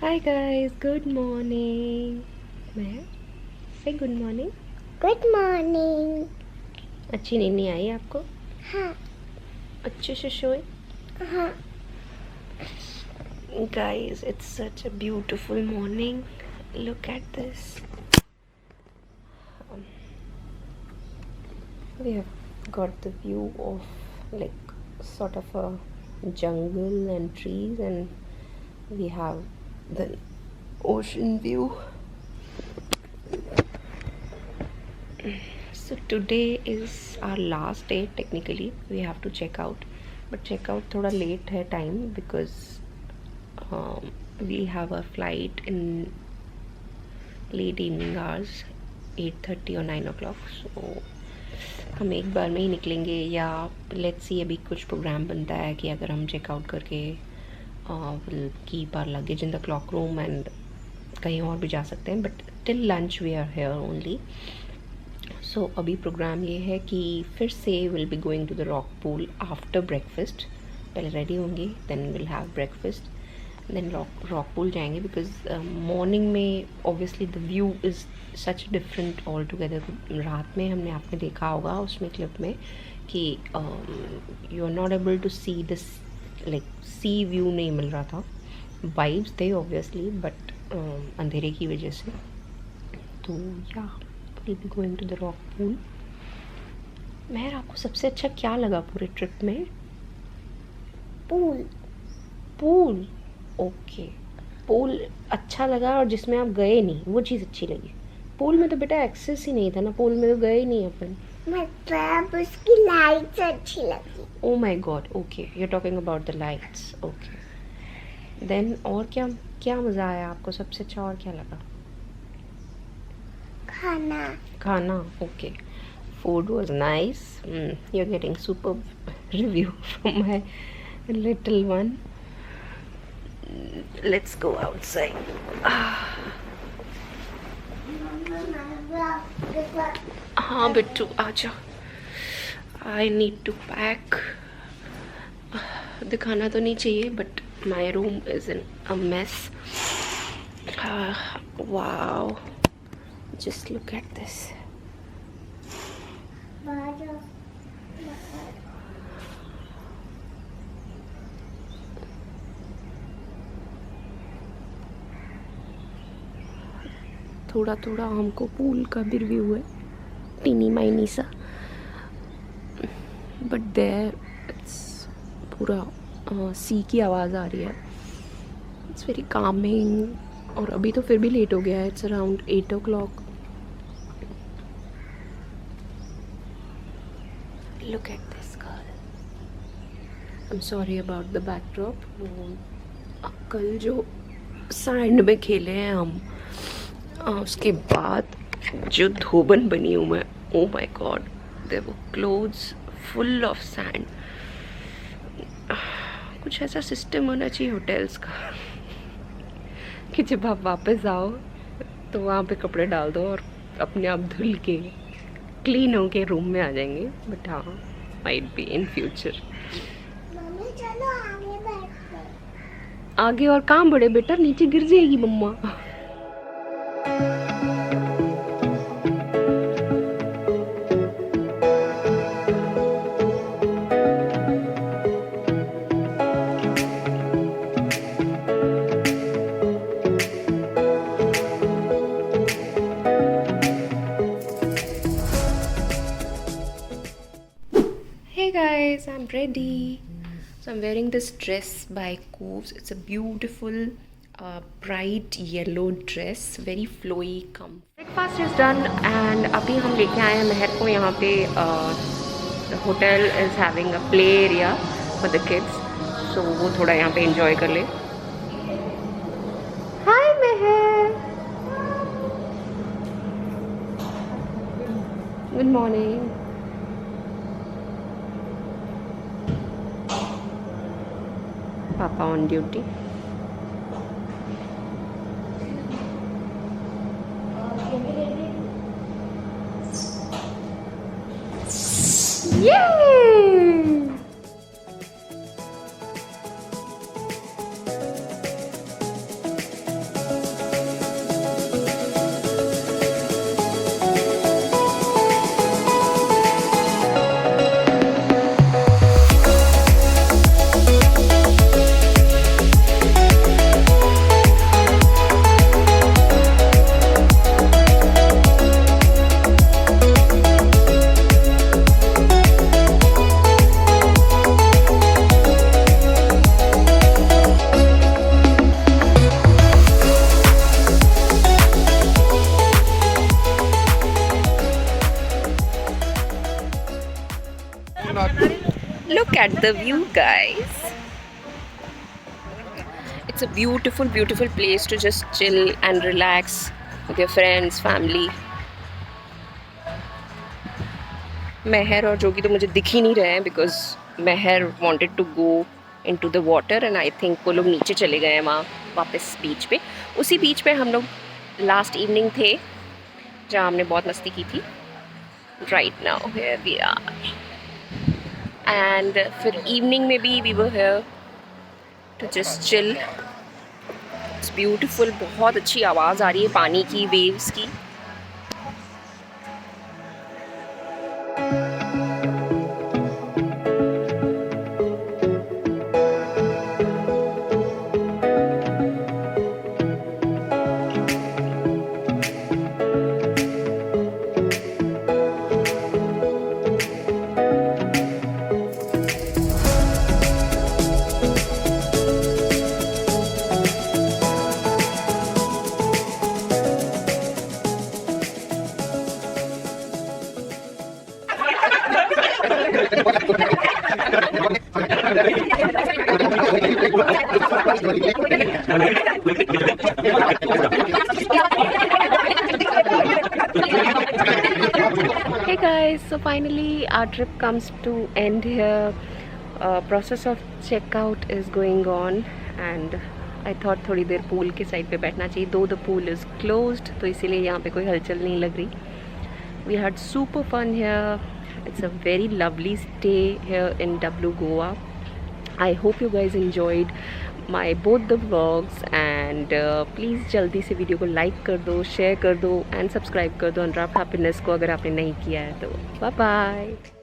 Hi guys, good morning. मैं good morning. Good morning. अच्छी नींद नहीं आई आपको? हाँ अच्छे से सोए? हाँ। Guys, it's such a beautiful morning. Look at this. We have got the view of like sort of a jungle and trees, and we have the ocean view. So today is our last day. Technically we have to check out, but check out थोड़ा late है time because we have a flight in late evening hours, 8:30 और 9 o'clock. So हम एक बार में ही निकलेंगे या let's see, अभी कुछ प्रोग्राम बनता है कि अगर हम चेक आउट करके we'll keep our luggage in the clock room and कहीं और भी जा सकते हैं, but till lunch we are here only. सो अभी प्रोग्राम ये है कि फिर से will be going to the rock pool after breakfast. पहले रेडी होंगे, then will have breakfast, then rock pool जाएंगे बिकॉज मॉर्निंग में obviously the view is such different altogether. रात में हमने आपने देखा होगा उसमें क्लिप में कि you are not able to see this, like see view नहीं मिल रहा था. वाइब्स थे ऑब्वियसली बट अंधेरे की वजह से. तो या we'll be going to the rock pool. मेहर, आपको सबसे अच्छा क्या लगा पूरे ट्रिप में? पूल. ओके, पूल अच्छा लगा, और जिसमें आप गए नहीं वो चीज़ अच्छी लगी. पूल में तो बेटा एक्सेस ही नहीं था ना, पूल में तो गए ही नहीं अपन. मतलब उसकी लाइट्स अच्छी लगी. Oh my god, okay, you are talking about the lights. Okay, then और क्या क्या मज़ा आया आपको? सबसे अच्छा और क्या लगा? खाना. Okay, food was nice. You're getting superb review from my little one. Let's go outside. हाँ बिट्टू आजा. I need to pack. दिखाना तो नहीं चाहिए but my room is in a mess. Wow. Just look at this. थोड़ा थोड़ा हमको pool का भी रिव्यू है, टीनी माइनी सा, बट देयर इट्स पूरा सी की आवाज़ आ रही है. It's very Kameng. और अभी तो फिर भी लेट हो गया है, it's around 8 o'clock. Look at this girl. I'm sorry about the backdrop. कल जो सैंड में खेले हैं हम, उसके बाद जो धोबन बनी हूँ मैं, oh my god, there were clothes full of sand. कुछ ऐसा सिस्टम होना चाहिए होटल्स का कि जब आप वापस आओ तो वहाँ पे कपड़े डाल दो और अपने आप धुल के क्लीन होके रूम में आ जाएंगे. बट हाँ, might be in future. Mummy चलो आगे बैठते हैं. आगे और काम बड़े बेटा, नीचे गिर जाएगी मम्मा. Hey guys, I'm ready. So I'm wearing this dress by Coves. It's a beautiful bright yellow dress, very flowy. Come. Breakfast is done and अभी हम लेके आए हैं मेहर को यहाँ पे. The hotel is having a play area for the kids, so वो थोड़ा यहाँ पे enjoy कर ले. Hi Mehar. Good morning. Papa on duty. Yay! Look at the view, guys. It's a beautiful, beautiful place to just chill and relax with your friends, family. Meher और जोगी तो मुझे दिख ही नहीं रहे हैं because Meher wanted to go into the water and I think वो लोग नीचे चले गए हैं वहाँ वापस बीच पे. उसी बीच पे हम लोग last evening थे जहाँ हमने बहुत मस्ती की थी. Right now here we are. And फिर evening में भी we were here to just chill. It's beautiful. बहुत अच्छी आवाज़ आ रही है पानी की, waves की. Hey guys, so finally our trip comes to end here. Process of checkout is going on and I thought थोड़ी देर pool के side पे बैठना चाहिए, though the pool is closed, तो इसीलिए यहाँ पे कोई हलचल नहीं लग रही. We had super fun here. It's a very lovely stay here in Goa. I hope you guys enjoyed my both the vlogs and please जल्दी से वीडियो को like कर दो, share कर दो and subscribe कर दो UNWRAP Happiness को अगर आपने नहीं किया है तो. Bye bye.